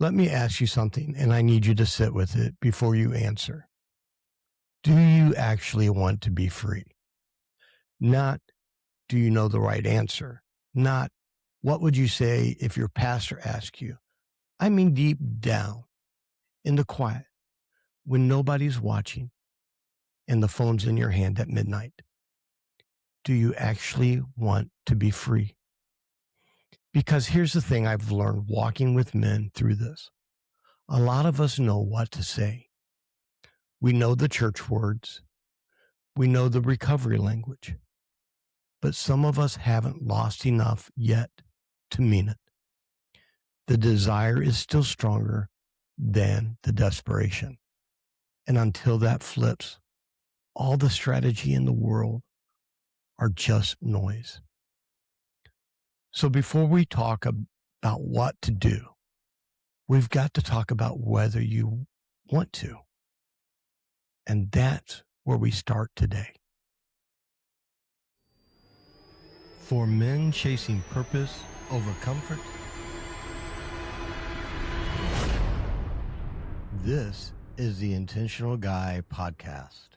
Let me ask you something, and I need you to sit with it before you answer. Do you actually want to be free? Not, do you know the right answer? Not, what would you say if your pastor asked you? I mean, deep down, in the quiet, when nobody's watching and the phone's in your hand at midnight. Do you actually want to be free? Because here's the thing I've learned walking with men through this. A lot of us know what to say. We know the church words. We know the recovery language. But some of us haven't lost enough yet to mean it. The desire is still stronger than the desperation. And until that flips, all the strategy in the world are just noise. So before we talk about what to do, we've got to talk about whether you want to. And that's where we start today. For men chasing purpose over comfort, this is the Intentional Guy podcast.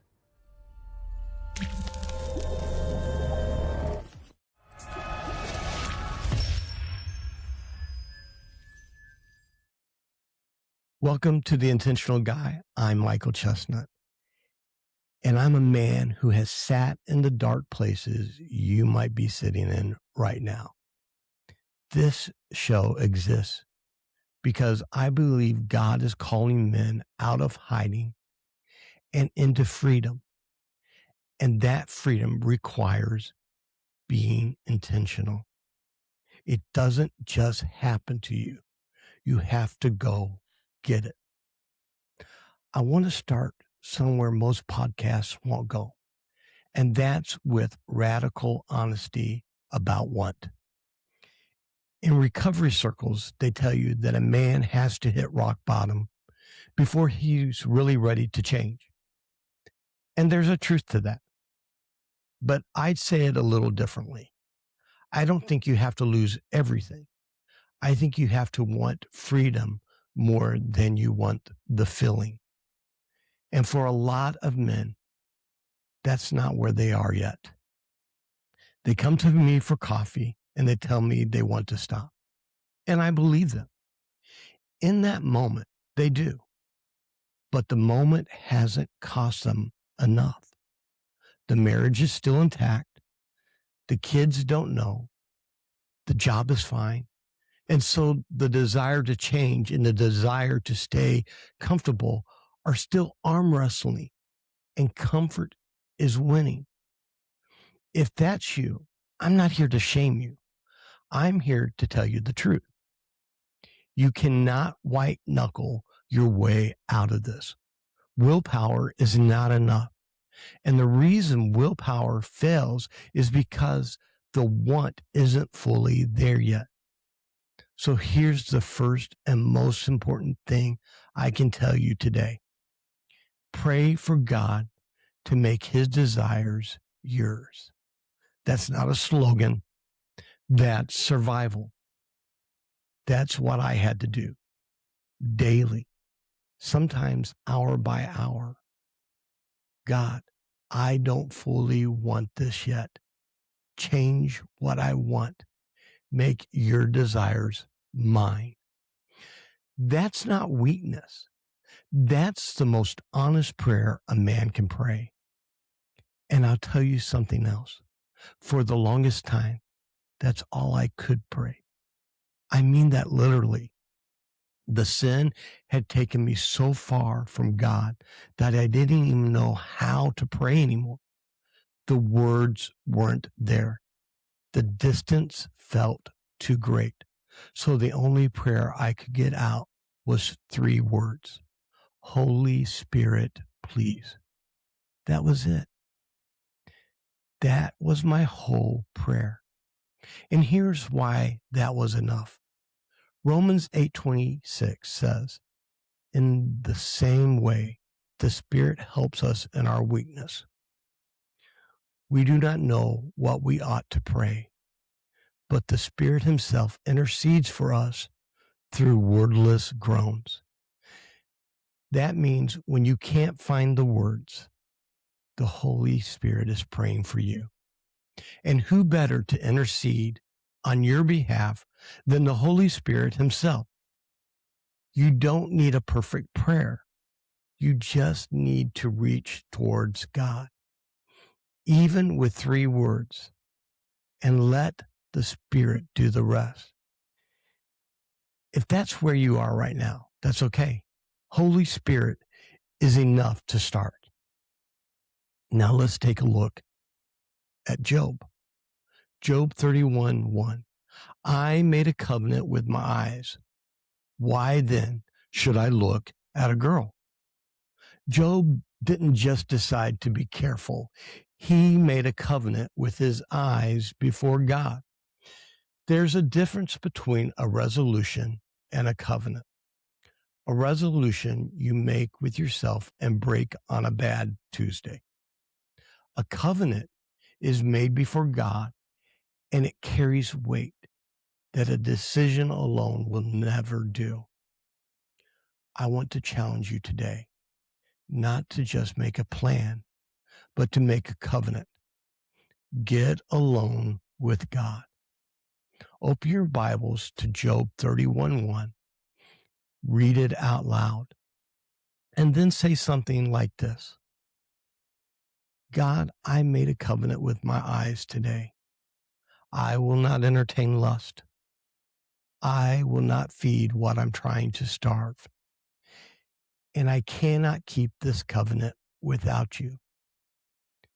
Welcome to the Intentional Guy. I'm Michael Chestnut, and I'm a man who has sat in the dark places you might be sitting in right now. This show exists because I believe God is calling men out of hiding and into freedom. And that freedom requires being intentional. It doesn't just happen to you. You have to go get it. I want to start somewhere most podcasts won't go, and that's with radical honesty about want. In recovery circles, they tell you that a man has to hit rock bottom before he's really ready to change. And there's a truth to that. But I'd say it a little differently. I don't think you have to lose everything. I think you have to want freedom more than you want the feeling. And for a lot of men, that's not where they are yet. They come to me for coffee and they tell me they want to stop. And I believe them. In that moment, they do. But the moment hasn't cost them enough. The marriage is still intact. The kids don't know. The job is fine. And so the desire to change and the desire to stay comfortable are still arm wrestling, and comfort is winning. If that's you, I'm not here to shame you. I'm here to tell you the truth. You cannot white knuckle your way out of this. Willpower is not enough. And the reason willpower fails is because the want isn't fully there yet. So here's the first and most important thing I can tell you today. Pray for God to make his desires yours. That's not a slogan. That's survival. That's what I had to do daily, sometimes hour by hour. God, I don't fully want this yet. Change what I want. Make your desires mine. That's not weakness. That's the most honest prayer a man can pray. And I'll tell you something else. For the longest time, that's all I could pray. I mean that literally. The sin had taken me so far from God that I didn't even know how to pray anymore. The words weren't there. The distance felt too great. So the only prayer I could get out was 3 words. Holy Spirit, please. That was it. That was my whole prayer. And here's why that was enough. Romans 8:26 says, in the same way, the Spirit helps us in our weakness. We do not know what we ought to pray, but the Spirit himself intercedes for us through wordless groans. That means when you can't find the words, the Holy Spirit is praying for you. And who better to intercede on your behalf than the Holy Spirit himself? You don't need a perfect prayer. You just need to reach towards God, even with 3 words, and let the Spirit do the rest. If that's where you are right now, that's okay. Holy Spirit is enough to start. Now let's take a look at Job. Job 31:1. I made a covenant with my eyes. Why then should I look at a girl? Job didn't just decide to be careful. He made a covenant with his eyes before God. There's a difference between a resolution and a covenant. A resolution you make with yourself and break on a bad Tuesday. A covenant is made before God, and it carries weight that a decision alone will never do. I want to challenge you today not to just make a plan, but to make a covenant. Get alone with God. Open your Bibles to Job 31:1. Read it out loud. And then say something like this: God, I made a covenant with my eyes today. I will not entertain lust. I will not feed what I'm trying to starve. And I cannot keep this covenant without you.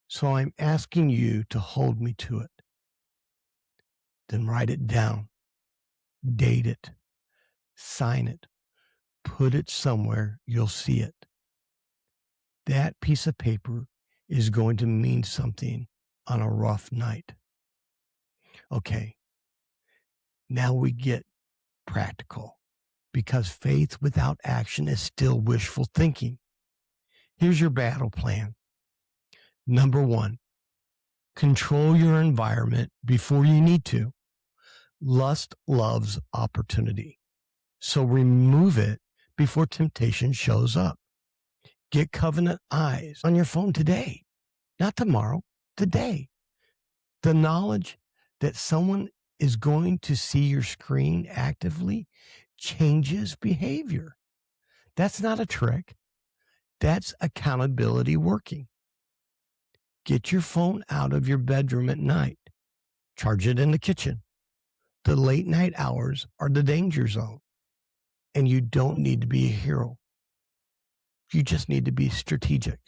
So I'm asking you to hold me to it. Then write it down, date it, sign it, put it somewhere you'll see it. That piece of paper is going to mean something on a rough night. Okay, now we get practical, because faith without action is still wishful thinking. Here's your battle plan. Number 1, control your environment before you need to. Lust loves opportunity, so remove it before temptation shows up. Get covenant eyes on your phone today, not tomorrow, today. The knowledge that someone is going to see your screen actively changes behavior. That's not a trick. That's accountability working. Get your phone out of your bedroom at night. Charge it in the kitchen. The late night hours are the danger zone. And you don't need to be a hero. You just need to be strategic.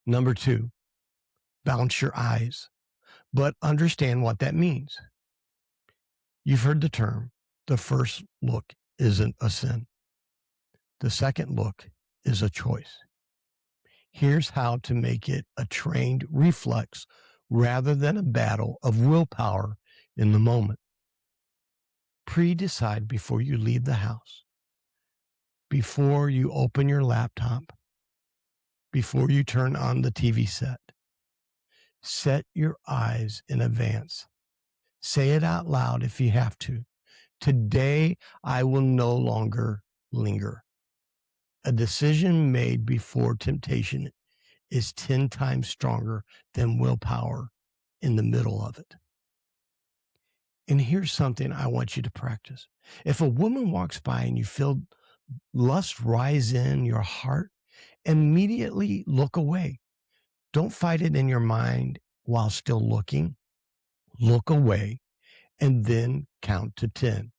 Number 2, bounce your eyes, but understand what that means. You've heard the term, the first look isn't a sin. The second look is a choice. Here's how to make it a trained reflex rather than a battle of willpower in the moment. Pre-decide before you leave the house, before you open your laptop, before you turn on the TV set. Set your eyes in advance. Say it out loud if you have to. Today, I will no longer linger. A decision made before temptation is 10 times stronger than willpower in the middle of it. And here's something I want you to practice. If a woman walks by and you feel lust rise in your heart, immediately look away. Don't fight it in your mind while still looking. Look away and then count to 10.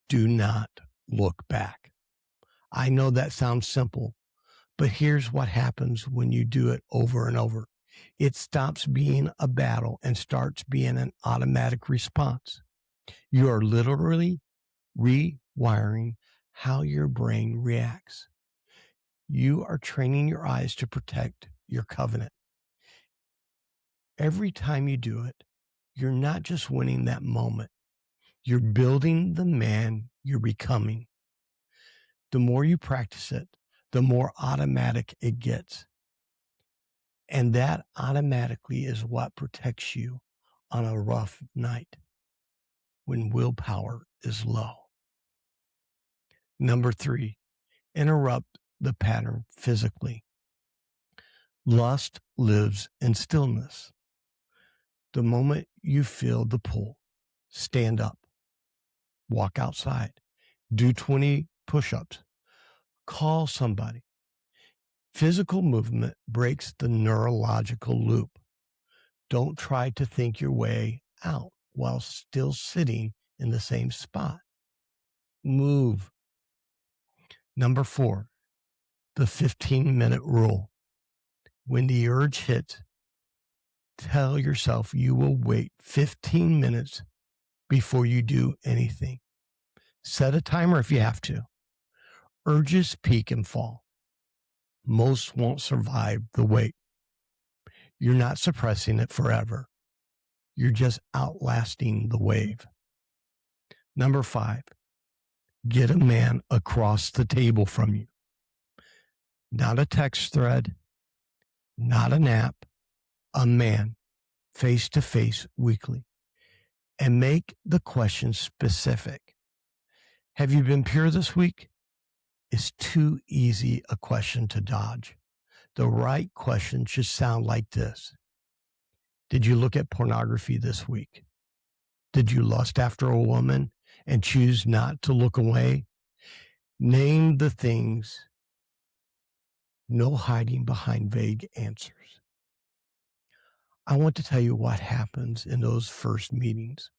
Do not look back. I know that sounds simple, but here's what happens when you do it over and over. It stops being a battle and starts being an automatic response. You are literally rewiring how your brain reacts. You are training your eyes to protect your covenant. Every time you do it, you're not just winning that moment. You're building the man you're becoming. The more you practice it, the more automatic it gets. And that automatically is what protects you on a rough night. when willpower is low. Number 3, interrupt the pattern physically. Lust lives in stillness. The moment you feel the pull, stand up, walk outside, do 20 push-ups, call somebody. Physical movement breaks the neurological loop. Don't try to think your way out while still sitting in the same spot. Move. Number 4, the 15-minute rule. When the urge hits, tell yourself you will wait 15 minutes before you do anything. Set a timer if you have to. Urges peak and fall. Most won't survive the wait. You're not suppressing it forever. You're just outlasting the wave. Number 5, get a man across the table from you. Not a text thread, not an app, a man, face to face weekly. And make the question specific. Have you been pure this week? It's too easy a question to dodge. The right question should sound like this. Did you look at pornography this week? Did you lust after a woman and choose not to look away? Name the things. No hiding behind vague answers. I want to tell you what happens in those first meetings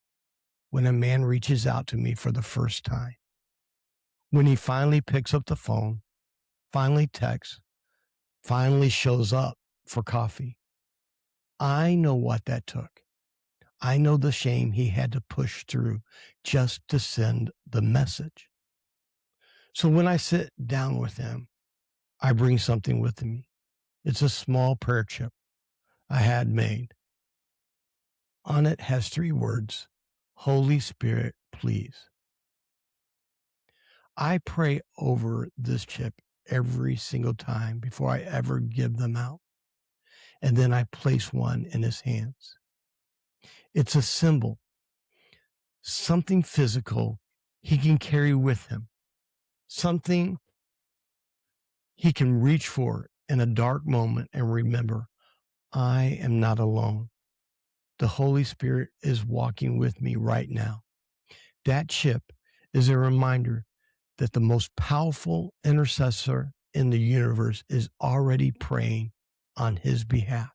when a man reaches out to me for the first time. When he finally picks up the phone, finally texts, finally shows up for coffee. I know what that took. I know the shame he had to push through just to send the message. So when I sit down with him, I bring something with me. It's a small prayer chip I had made. On it has 3 words, Holy Spirit, please. I pray over this chip every single time before I ever give them out. And then I place one in his hands. It's a symbol, something physical he can carry with him, something he can reach for in a dark moment and remember, I am not alone. The Holy Spirit is walking with me right now. That chip is a reminder that the most powerful intercessor in the universe is already praying on his behalf.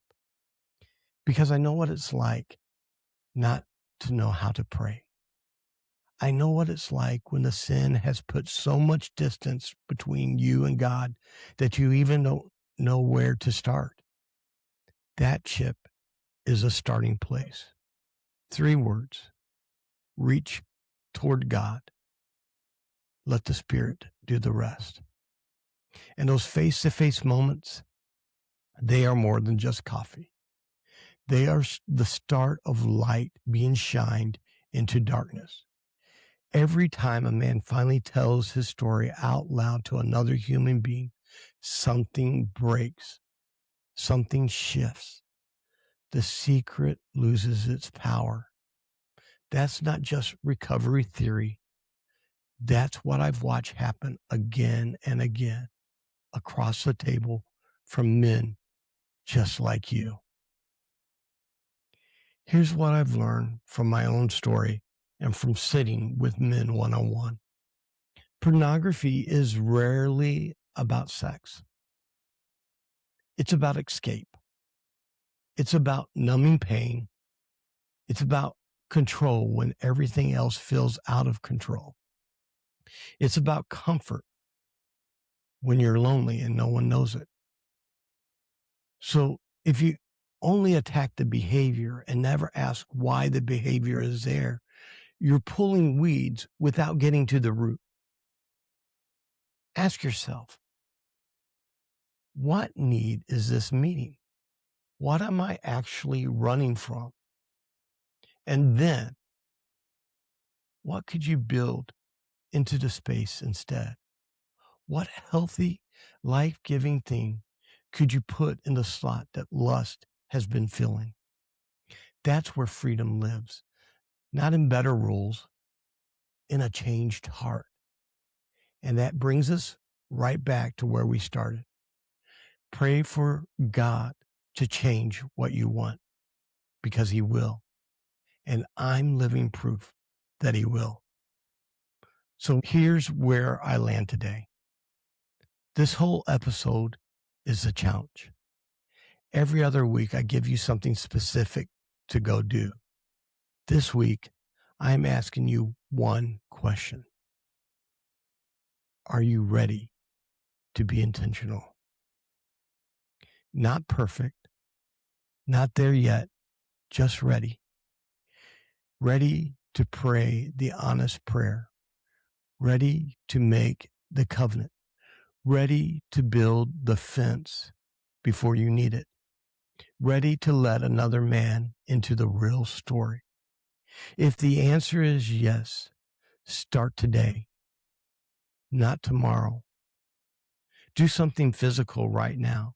Because I know what it's like not to know how to pray. I know what it's like when the sin has put so much distance between you and God that you even don't know where to start. That chip is a starting place. 3 words. Reach toward God. Let the Spirit do the rest. And those face-to-face moments, they are more than just coffee. They are the start of light being shined into darkness. Every time a man finally tells his story out loud to another human being, something breaks, something shifts. The secret loses its power. That's not just recovery theory. That's what I've watched happen again and again across the table from men just like you. Here's what I've learned from my own story and from sitting with men one-on-one. Pornography is rarely about sex. It's about escape. It's about numbing pain. It's about control when everything else feels out of control. It's about comfort when you're lonely and no one knows it. So if you only attack the behavior and never ask why the behavior is there, you're pulling weeds without getting to the root. Ask yourself, what need is this meeting? What am I actually running from? And then, what could you build into the space instead? What healthy, life-giving thing could you put in the slot that lust has been filling? That's where freedom lives, not in better rules, in a changed heart. And that brings us right back to where we started. Pray for God to change what you want, because he will. And I'm living proof that he will. So here's where I land today. This whole episode is a challenge. Every other week, I give you something specific to go do. This week, I'm asking you one question. Are you ready to be intentional? Not perfect, not there yet, just ready. Ready to pray the honest prayer. Ready to make the covenant. Ready to build the fence before you need it. Ready to let another man into the real story. If the answer is yes, start today, not tomorrow. Do something physical right now.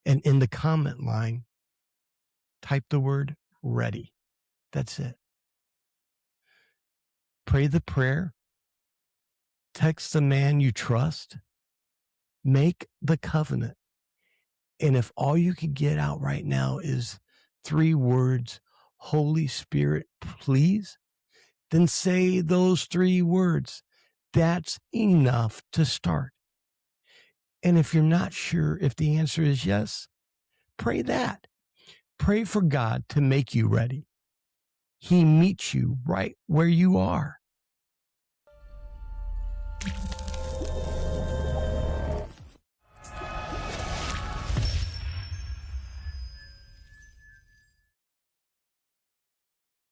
And in the comment line, type the word ready. That's it. Pray the prayer. Text the man you trust. Make the covenant. And if all you can get out right now is 3 words, Holy Spirit, please, then say those 3 words. That's enough to start. And if you're not sure if the answer is yes, pray that. Pray for God to make you ready. He meets you right where you are.